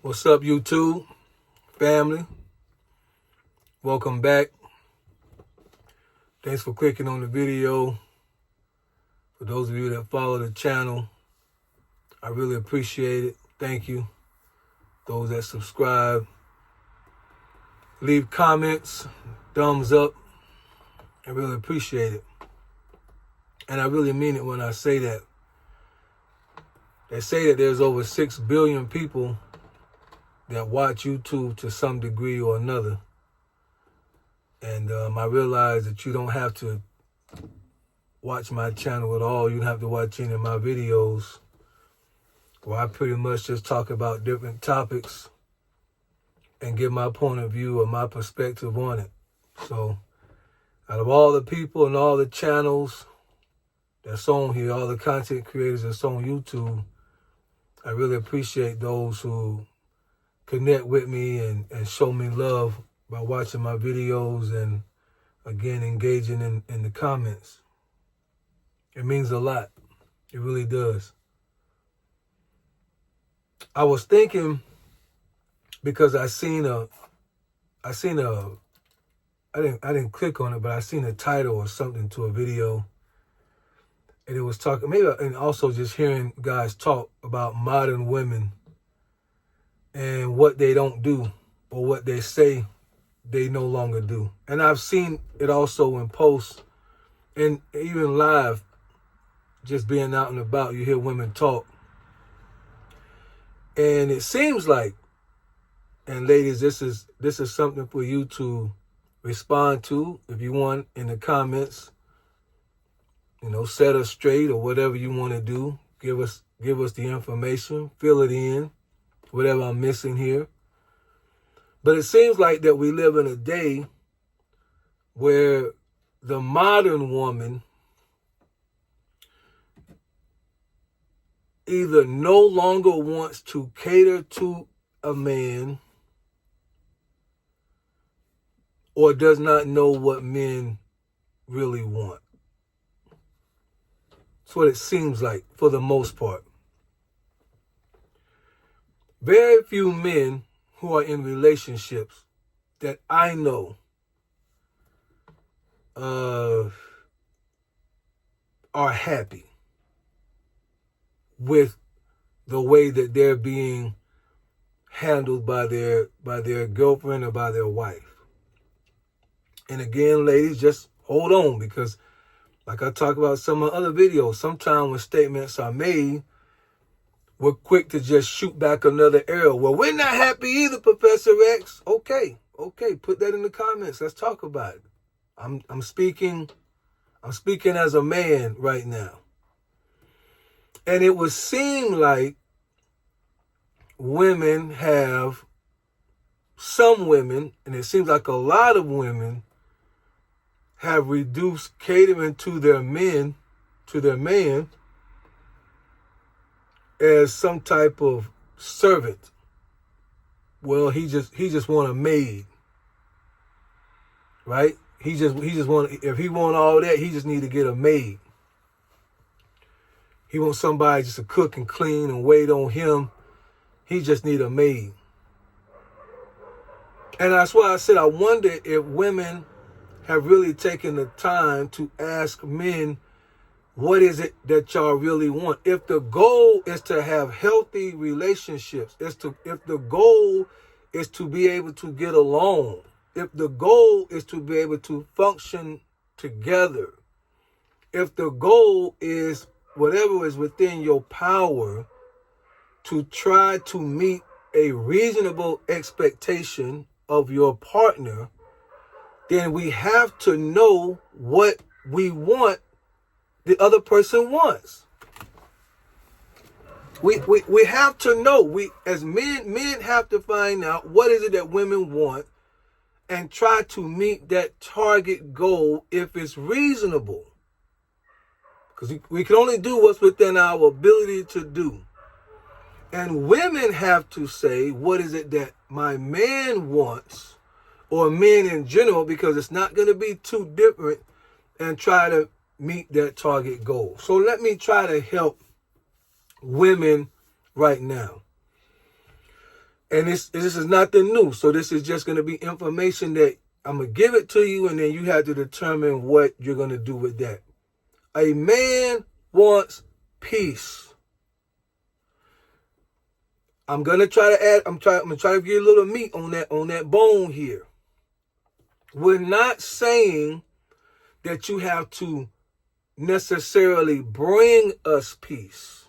What's up, YouTube family? Welcome back. Thanks for clicking on the video. For those of you that follow the channel, I really appreciate it. Thank you. Those that subscribe, leave comments, thumbs up. I really appreciate it. And I really mean it when I say that. They say that there's over 6 billion people that watch YouTube to some degree or another. And I realize that you don't have to watch my channel at all. You don't have to watch any of my videos where I pretty much just talk about different topics and give my point of view or my perspective on it. So out of all the people and all the channels that's on here, all the content creators that's on YouTube, I really appreciate those who connect with me and show me love by watching my videos and, again, engaging in the comments. It means a lot. It really does. I was thinking, because I didn't click on it, but I seen a title or something to a video, and it was talking, and also just hearing guys talk about modern women and what they don't do or what they say they no longer do. And I've seen it also in posts and even live, just being out and about, you hear women talk. And it seems like, and ladies, this is something for you to respond to if you want in the comments. Set us straight or whatever you want to do. Give us the information, fill it in, whatever I'm missing here. But it seems like that we live in a day where the modern woman either no longer wants to cater to a man or does not know what men really want. That's what it seems like for the most part. Very few men who are in relationships that I know are happy with the way that they're being handled by their girlfriend or by their wife. And again, ladies, just hold on, because like I talk about some of my other videos, sometimes when statements are made, we're quick to just shoot back another arrow. Well, we're not happy either, Professor X. Okay, put that in the comments. Let's talk about it. I'm speaking as a man right now. And it would seem like some women, and it seems like a lot of women, have reduced catering to their man, as some type of servant. Well, he just want a maid, right? He just want, if he want all that, he just need to get a maid. He wants somebody just to cook and clean and wait on him. He just need a maid. And that's why I said I wonder if women have really taken the time to ask men, what is it that y'all really want? If the goal is to have healthy relationships, if the goal is to be able to get along, if the goal is to be able to function together, if the goal is whatever is within your power to try to meet a reasonable expectation of your partner, then we have to know what we want the other person wants. We have to know. We as men have to find out what is it that women want and try to meet that target goal if it's reasonable. Because we can only do what's within our ability to do. And women have to say, what is it that my man wants, or men in general, because it's not going to be too different, and try to meet that target goal. So let me try to help women right now. And this is nothing new. So this is just going to be information that I'm going to give it to you, and then you have to determine what you're going to do with that. A man wants peace. I'm going to try to add, I'm going to try to give you a little meat on that bone here. We're not saying that you have to necessarily bring us peace.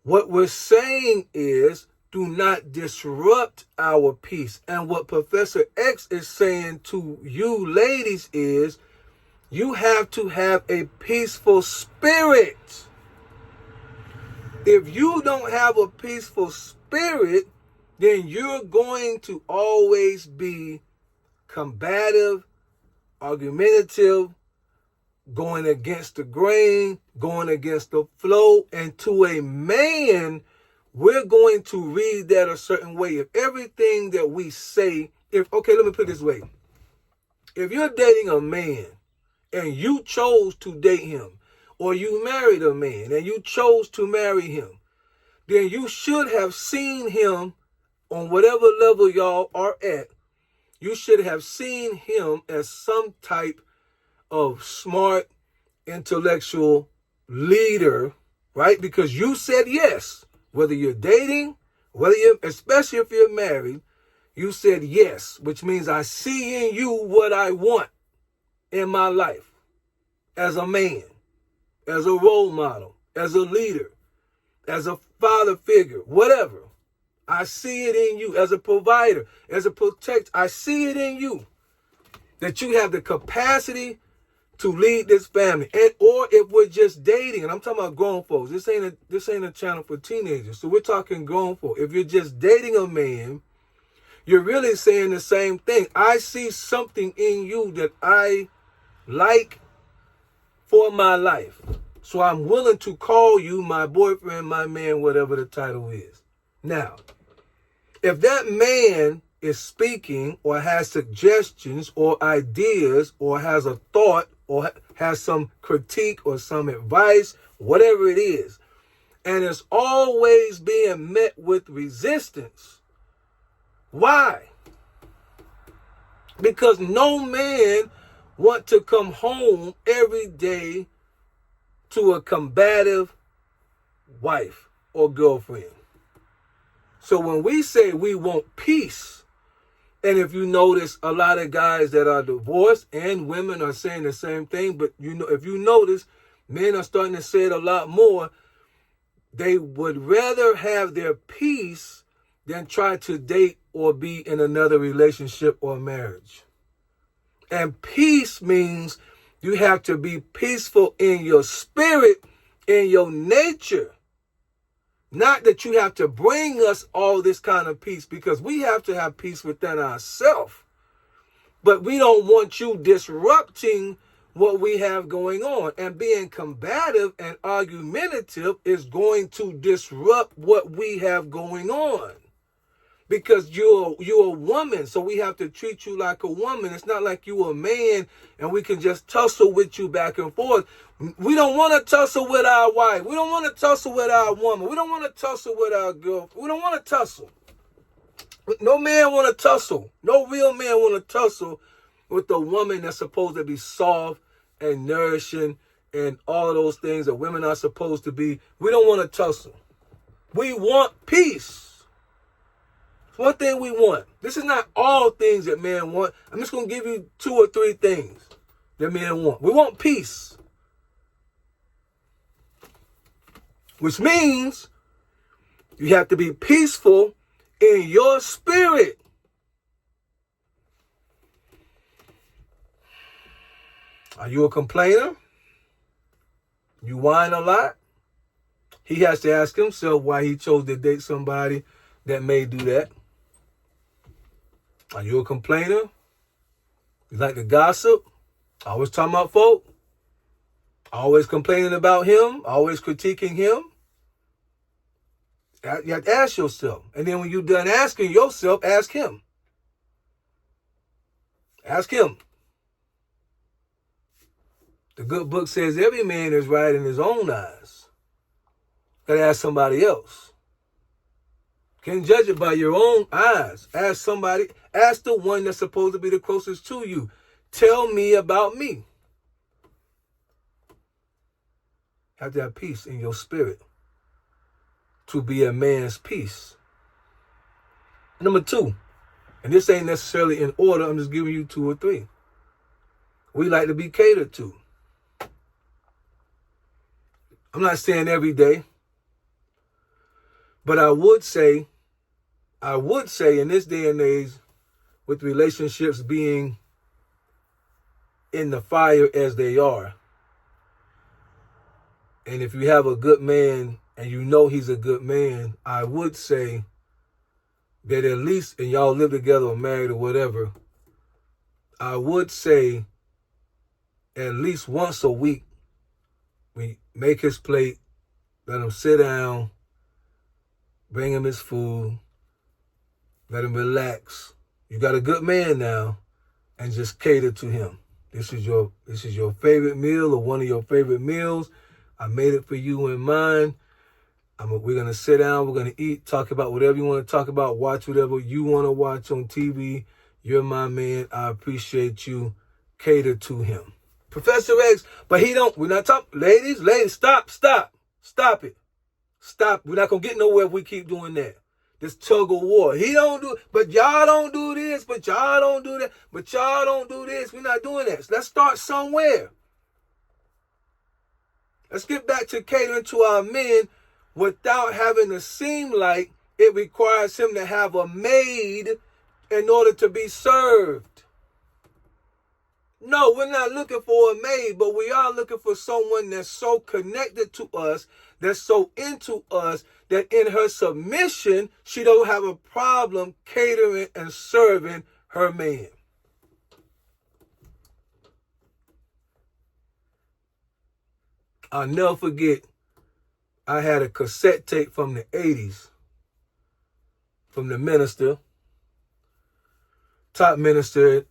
What we're saying is, do not disrupt our peace. And what Professor X is saying to you ladies is, you have to have a peaceful spirit. If you don't have a peaceful spirit, then you're going to always be combative, argumentative, going against the grain, going against the flow. And to a man, we're going to read that a certain way. If everything that we say, okay, let me put it this way. If you're dating a man and you chose to date him, or you married a man and you chose to marry him, then you should have seen him on whatever level y'all are at. You should have seen him as some type of smart, intellectual leader, right? Because you said yes. Whether you're dating, especially if you're married, you said yes, which means I see in you what I want in my life as a man, as a role model, as a leader, as a father figure, whatever. I see it in you as a provider, as a protector. I see it in you that you have the capacity to lead this family. And or if we're just dating, and I'm talking about grown folks. This ain't a channel for teenagers. So we're talking grown folks. If you're just dating a man, you're really saying the same thing. I see something in you that I like for my life. So I'm willing to call you my boyfriend, my man, whatever the title is. Now, if that man is speaking or has suggestions or ideas or has a thought or has some critique or some advice, whatever it is, and it's always being met with resistance, why? Because no man wants to come home every day to a combative wife or girlfriend. So when we say we want peace, and if you notice, a lot of guys that are divorced and women are saying the same thing, but if you notice, men are starting to say it a lot more. They would rather have their peace than try to date or be in another relationship or marriage. And peace means you have to be peaceful in your spirit, in your nature. Not that you have to bring us all this kind of peace, because we have to have peace within ourselves. But we don't want you disrupting what we have going on. And being combative and argumentative is going to disrupt what we have going on. Because you're a woman, so we have to treat you like a woman. It's not like you're a man and we can just tussle with you back and forth. We don't want to tussle with our wife. We don't want to tussle with our woman. We don't want to tussle with our girl. We don't want to tussle. No man want to tussle. No real man want to tussle with the woman that's supposed to be soft and nourishing and all those things that women are supposed to be. We don't want to tussle. We want peace. One thing we want. This is not all things that men want. I'm just going to give you 2 or 3 things that men want. We want peace. Which means you have to be peaceful in your spirit. Are you a complainer? You whine a lot? He has to ask himself why he chose to date somebody that may do that. Are you a complainer? You like to gossip? Always talking about folk? Always complaining about him? Always critiquing him? You have to ask yourself. And then when you're done asking yourself, ask him. Ask him. The good book says every man is right in his own eyes. Gotta ask somebody else. Can't judge it by your own eyes. Ask somebody. Ask the one that's supposed to be the closest to you. Tell me about me. Have to have peace in your spirit to be a man's peace. Number 2, and this ain't necessarily in order, I'm just giving you 2 or 3. We like to be catered to. I'm not saying every day, but I would say in this day and age, with relationships being in the fire as they are, and if you have a good man and you know he's a good man, I would say that at least, and y'all live together or married or whatever, I would say at least once a week, we make his plate, let him sit down, bring him his food, let him relax. You got a good man now, and just cater to him. This is your favorite meal or one of your favorite meals. I made it for you in mind. We're going to sit down, we're going to eat, talk about whatever you want to talk about, watch whatever you want to watch on TV. You're my man. I appreciate you. Cater to him. Professor X, but we're not talking, ladies, stop it. Stop. We're not going to get nowhere if we keep doing that. This tug of war. He don't do, but y'all don't do this, but y'all don't do that, but y'all don't do this. We're not doing that. So let's start somewhere. Let's get back to catering to our men without having to seem like it requires him to have a maid in order to be served. No, we're not looking for a maid, but we are looking for someone that's so connected to us, that's so into us, that in her submission, she don't have a problem catering and serving her man. I'll never forget, I had a cassette tape from the 80s from the minister, top minister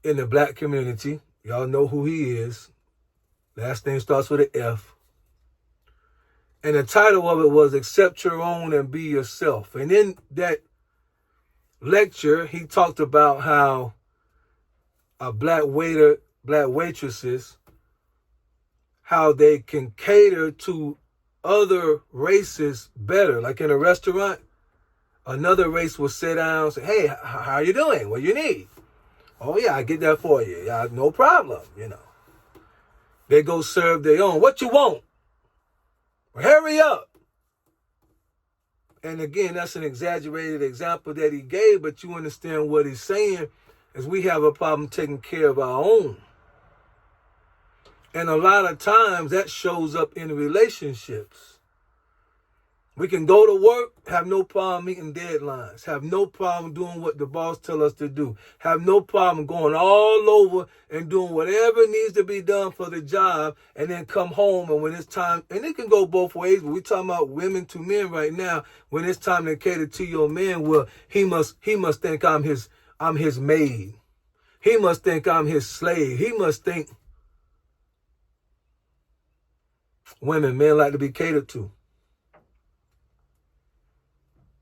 in the black community. Y'all know who he is. Last name starts with an F. And the title of it was Accept Your Own and Be Yourself. And in that lecture, he talked about how a black waitresses, how they can cater to other races better. Like in a restaurant, another race will sit down and say, hey, how are you doing? What do you need? Oh, yeah, I get that for you. Yeah, no problem, They go serve their own. What you want? Hurry up. And again, that's an exaggerated example that he gave, but you understand what he's saying is we have a problem taking care of our own. And a lot of times that shows up in relationships. We can go to work, have no problem meeting deadlines, have no problem doing what the boss tells us to do, have no problem going all over and doing whatever needs to be done for the job, and then come home, and when it's time, and it can go both ways, but we're talking about women to men right now, when it's time to cater to your man, well, he must think I'm his maid. He must think I'm his slave. He must think. Men like to be catered to.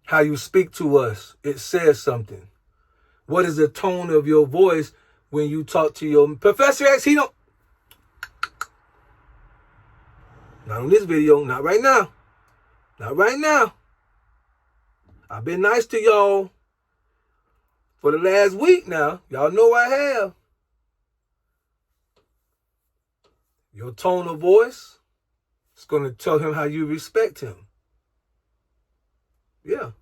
How you speak to us, it says something. What is the tone of your voice when you talk to your Professor X? He don't. Not on this video. Not right now. Not right now. I've been nice to y'all for the last week now. Y'all know I have. Your tone of voice is going to tell him how you respect him. Yeah.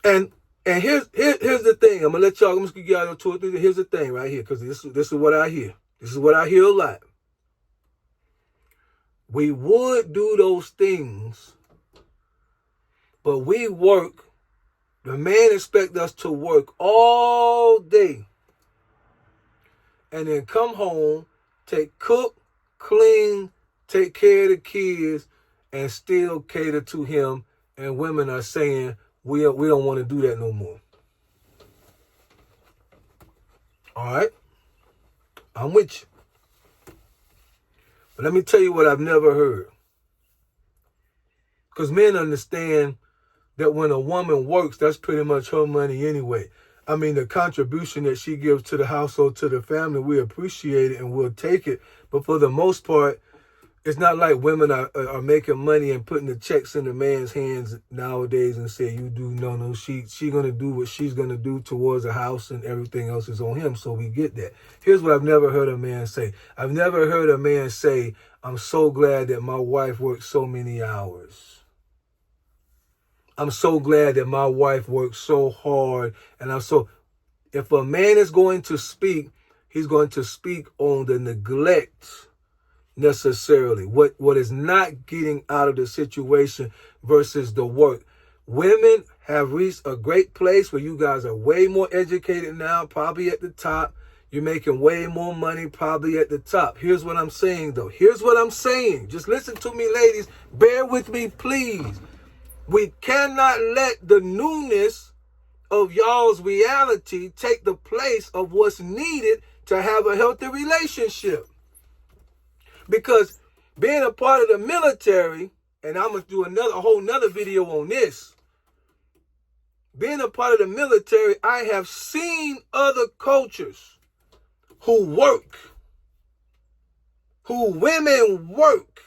And here's the thing. I'm gonna give y'all 2 or 3. Here's the thing right here, because this is what I hear. This is what I hear a lot. We would do those things, but we work. The man expects us to work all day, and then come home, cook, clean, take care of the kids, and still cater to him. And women are saying, we don't want to do that no more. All right? I'm with you. But let me tell you what I've never heard. Because men understand that when a woman works, that's pretty much her money anyway. I mean, the contribution that she gives to the household, to the family, we appreciate it and we'll take it. But for the most part, it's not like women are making money and putting the checks in the man's hands nowadays and say, you do. No, she going to do what she's going to do towards the house and everything else is on him. So we get that. Here's what I've never heard a man say. I've never heard a man say, I'm so glad that my wife worked so many hours. I'm so glad that my wife worked so hard. And if a man is going to speak, he's going to speak on the neglect necessarily, what is not getting out of the situation versus the work. Women have reached a great place where you guys are way more educated now, probably at the top. You're making way more money, probably at the top. Here's what I'm saying, though. Here's what I'm saying. Just listen to me, ladies. Bear with me, please. We cannot let the newness of y'all's reality take the place of what's needed to have a healthy relationship. Because being a part of the military, and I'm going to do a whole nother video on this. Being a part of the military, I have seen other cultures who work, who women work,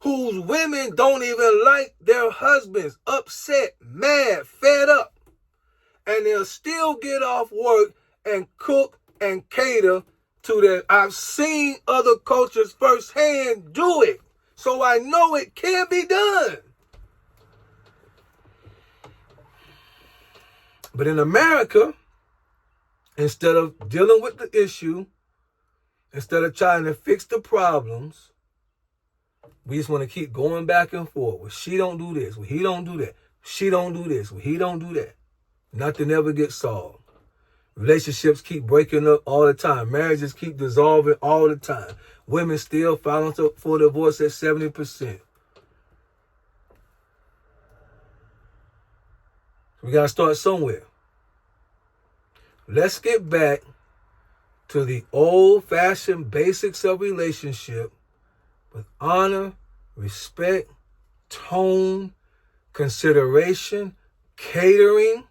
whose women don't even like their husbands, upset, mad, fed up. And they'll still get off work and cook and cater to that. I've seen other cultures firsthand do it. So I know it can be done. But in America, instead of dealing with the issue, instead of trying to fix the problems, we just want to keep going back and forth. Well, she don't do this. Well, he don't do that. She don't do this. Well, he don't do that. Nothing ever gets solved. Relationships keep breaking up all the time. Marriages keep dissolving all the time. Women still filing for divorce at 70%. We got to start somewhere. Let's get back to the old-fashioned basics of relationship with honor, respect, tone, consideration, catering.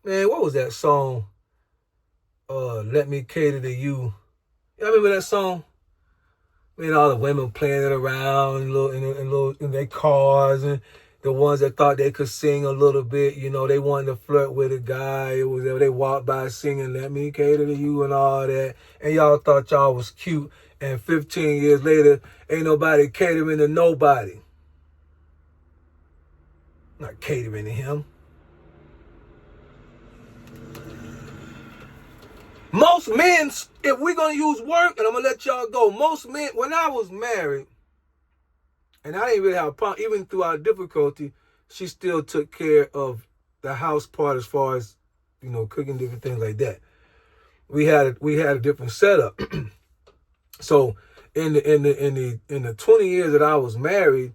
Man, what was that song? Let Me Cater to You. Y'all remember that song? Man, all the women playing it around in their cars, and the ones that thought they could sing a little bit, they wanted to flirt with a guy. It was they walked by singing "Let Me Cater to You" and all that, and y'all thought y'all was cute. And 15 years later, ain't nobody catering to nobody. Not catering to him. Most men, if we're going to use work, and I'm going to let y'all go, most men, when I was married, and I didn't really have a problem, even through our difficulty, she still took care of the house part as far as, cooking different things like that. We had a different setup. So in the 20 years that I was married,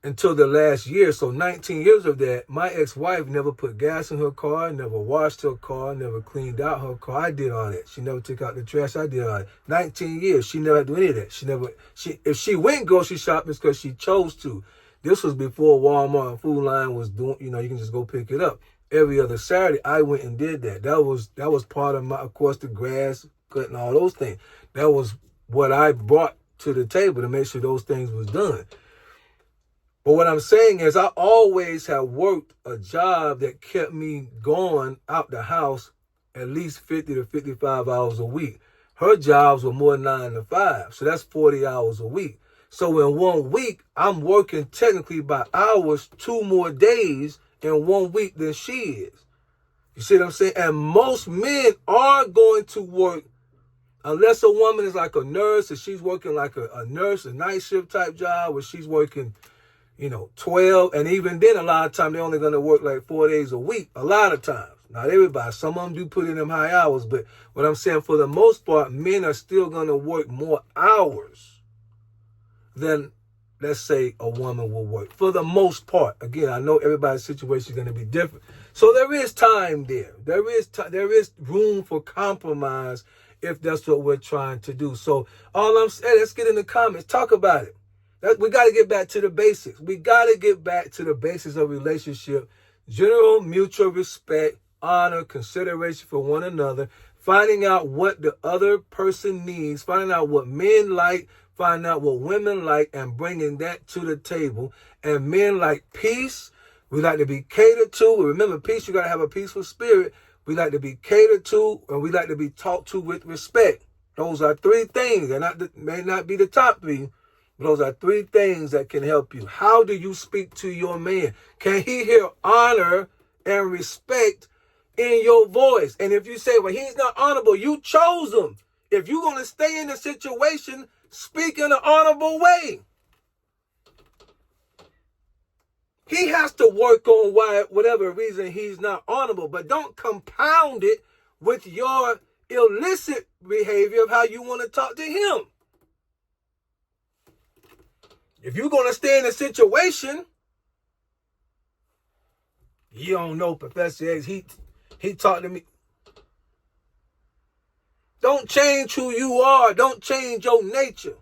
until the last year, so 19 years of that, my ex-wife never put gas in her car, never washed her car, never cleaned out her car. I did all that. She never took out the trash. I did all that. 19 years, she never had to do any of that. If she went grocery shopping, it's because she chose to. This was before Walmart and Food Line was doing, you can just go pick it up. Every other Saturday, I went and did that. That was part of of course, the grass cutting, all those things. That was what I brought to the table to make sure those things was done. But what I'm saying is I always have worked a job that kept me going out the house at least 50 to 55 hours a week. Her jobs were more 9 to 5, so that's 40 hours a week. So in 1 week, I'm working technically by hours 2 more days in 1 week than she is. You see what I'm saying? And most men are going to work, unless a woman is like a nurse and she's working like a nurse, a night shift type job where she's working 12, and even then, a lot of times they're only going to work like 4 days a week. A lot of times. Not everybody. Some of them do put in them high hours, but what I'm saying, for the most part, men are still going to work more hours than, let's say, a woman will work. For the most part. Again, I know everybody's situation is going to be different. So there is time there. There is room for compromise if that's what we're trying to do. So all I'm saying, let's get in the comments. Talk about it. We got to get back to the basics. We got to get back to the basics of relationship. General mutual respect, honor, consideration for one another, finding out what the other person needs, finding out what men like, finding out what women like, and bringing that to the table. And men like peace. We like to be catered to. Remember, peace, you got to have a peaceful spirit. We like to be catered to, and we like to be talked to with respect. Those are three things. They may not be the top three, but those are three things that can help you. How do you speak to your man? Can he hear honor and respect in your voice? And if you say, well, he's not honorable, you chose him. If you're going to stay in the situation, speak in an honorable way. He has to work on whatever reason he's not honorable, but don't compound it with your illicit behavior of how you want to talk to him. If you're going to stay in a situation, you don't know Professor X, he talked to me. Don't change who you are. Don't change your nature.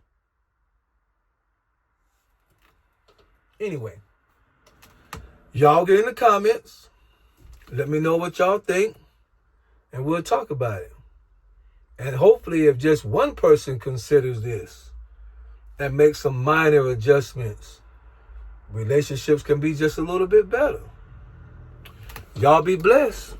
Anyway, y'all get in the comments. Let me know what y'all think, and we'll talk about it. And hopefully, if just one person considers this and makes some minor adjustments, relationships can be just a little bit better. Y'all be blessed.